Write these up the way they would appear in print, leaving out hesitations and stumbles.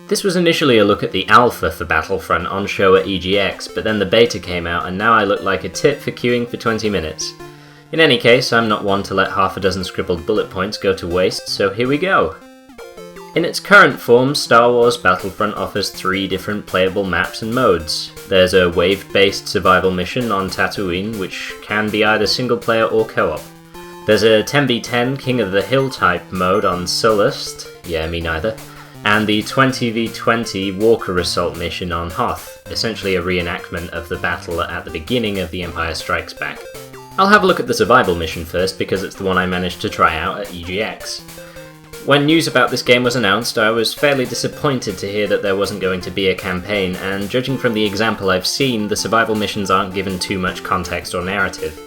This was initially a look at the alpha for Battlefront on show at EGX, but then the beta came out and now I look like a tit for queuing for 20 minutes. In any case, I'm not one to let half a dozen scribbled bullet points go to waste, so here we go. In its current form, Star Wars Battlefront offers 3 different playable maps and modes. There's a wave-based survival mission on Tatooine, which can be either single player or co-op. There's a 10v10 King of the Hill type mode on Sullust, yeah, me neither, and the 20v20 Walker Assault mission on Hoth, essentially a reenactment of the battle at the beginning of The Empire Strikes Back. I'll have a look at the survival mission first because it's the one I managed to try out at EGX. When news about this game was announced, I was fairly disappointed to hear that there wasn't going to be a campaign, and judging from the example I've seen, the survival missions aren't given too much context or narrative.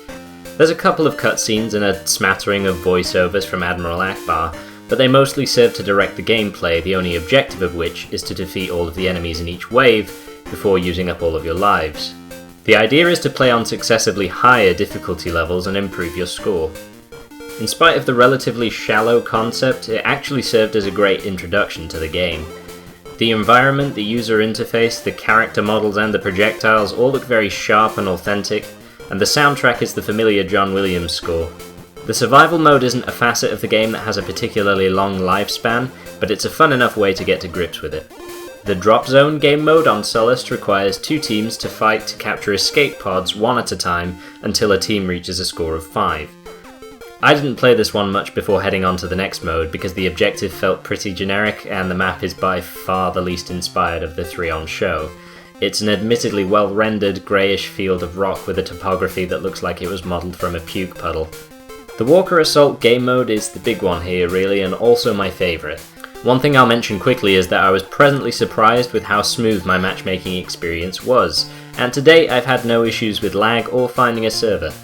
There's a couple of cutscenes and a smattering of voiceovers from Admiral Akbar, but they mostly serve to direct the gameplay, the only objective of which is to defeat all of the enemies in each wave before using up all of your lives. The idea is to play on successively higher difficulty levels and improve your score. In spite of the relatively shallow concept, it actually served as a great introduction to the game. The environment, the user interface, the character models and the projectiles all look very sharp and authentic, and the soundtrack is the familiar John Williams score. The survival mode isn't a facet of the game that has a particularly long lifespan, but it's a fun enough way to get to grips with it. The Drop Zone game mode on Sullust requires 2 teams to fight to capture escape pods one at a time until a team reaches a score of 5. I didn't play this one much before heading on to the next mode because the objective felt pretty generic and the map is by far the least inspired of the 3 on show. It's an admittedly well-rendered greyish field of rock with a topography that looks like it was modelled from a puke puddle. The Walker Assault game mode is the big one here really, and also my favourite. One thing I'll mention quickly is that I was pleasantly surprised with how smooth my matchmaking experience was, and to date I've had no issues with lag or finding a server.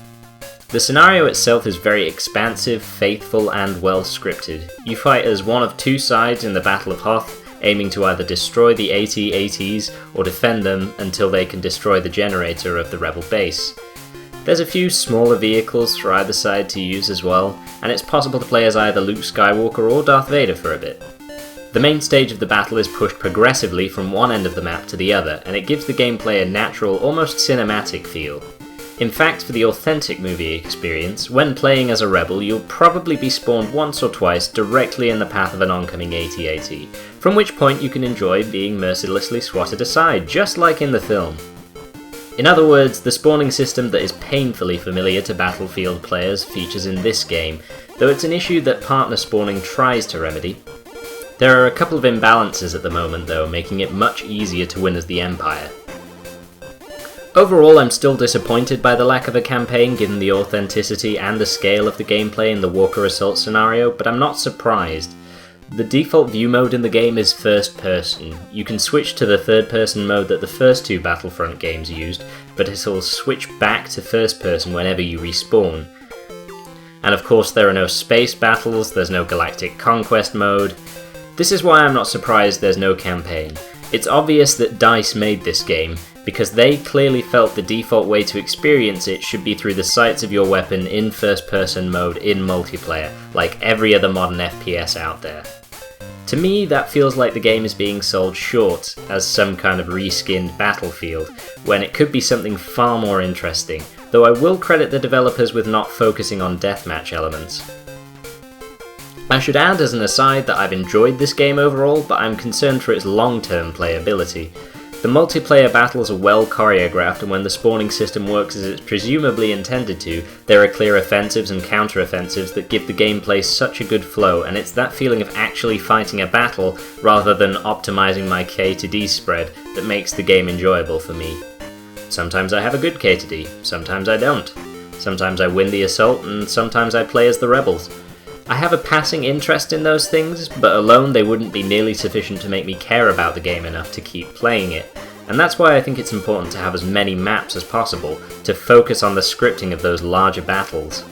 The scenario itself is very expansive, faithful and well scripted. You fight as one of 2 sides in the Battle of Hoth, aiming to either destroy the AT-ATs or defend them until they can destroy the generator of the rebel base. There's a few smaller vehicles for either side to use as well, and it's possible to play as either Luke Skywalker or Darth Vader for a bit. The main stage of the battle is pushed progressively from one end of the map to the other, and it gives the gameplay a natural, almost cinematic feel. In fact, for the authentic movie experience, when playing as a rebel, you'll probably be spawned once or twice directly in the path of an oncoming AT-AT, from which point you can enjoy being mercilessly swatted aside, just like in the film. In other words, the spawning system that is painfully familiar to Battlefield players features in this game, though it's an issue that partner spawning tries to remedy. There are a couple of imbalances at the moment though, making it much easier to win as the Empire. Overall, I'm still disappointed by the lack of a campaign given the authenticity and the scale of the gameplay in the Walker Assault scenario, but I'm not surprised. The default view mode in the game is first person. You can switch to the third person mode that the first 2 Battlefront games used, but it'll switch back to first person whenever you respawn. And of course there are no space battles, there's no galactic conquest mode. This is why I'm not surprised there's no campaign. It's obvious that DICE made this game, because they clearly felt the default way to experience it should be through the sights of your weapon in first-person mode in multiplayer, like every other modern FPS out there. To me, that feels like the game is being sold short as some kind of reskinned Battlefield, when it could be something far more interesting, though I will credit the developers with not focusing on deathmatch elements. I should add as an aside that I've enjoyed this game overall, but I'm concerned for its long-term playability. The multiplayer battles are well choreographed, and when the spawning system works as it's presumably intended to, there are clear offensives and counter-offensives that give the gameplay such a good flow, and it's that feeling of actually fighting a battle rather than optimizing my K to D spread that makes the game enjoyable for me. Sometimes I have a good K to D, sometimes I don't. Sometimes I win the assault, and sometimes I play as the rebels. I have a passing interest in those things, but alone they wouldn't be nearly sufficient to make me care about the game enough to keep playing it, and that's why I think it's important to have as many maps as possible to focus on the scripting of those larger battles.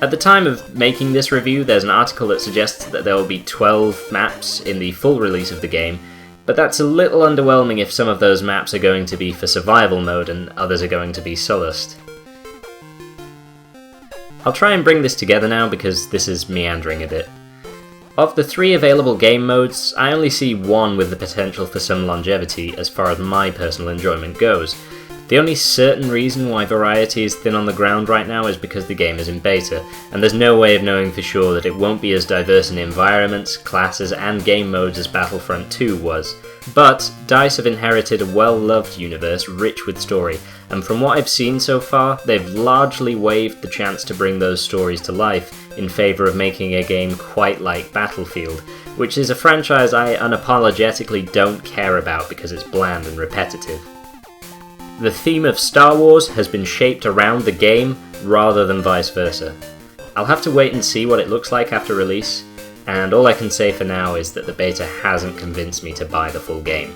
At the time of making this review, there's an article that suggests that there will be 12 maps in the full release of the game, but that's a little underwhelming if some of those maps are going to be for survival mode and others are going to be Sullust. I'll try and bring this together now because this is meandering a bit. Of the 3 available game modes, I only see one with the potential for some longevity as far as my personal enjoyment goes. The only certain reason why variety is thin on the ground right now is because the game is in beta, and there's no way of knowing for sure that it won't be as diverse in environments, classes, and game modes as Battlefront 2 was. But DICE have inherited a well-loved universe rich with story, and from what I've seen so far, they've largely waived the chance to bring those stories to life in favour of making a game quite like Battlefield, which is a franchise I unapologetically don't care about because it's bland and repetitive. The theme of Star Wars has been shaped around the game rather than vice versa. I'll have to wait and see what it looks like after release, and all I can say for now is that the beta hasn't convinced me to buy the full game.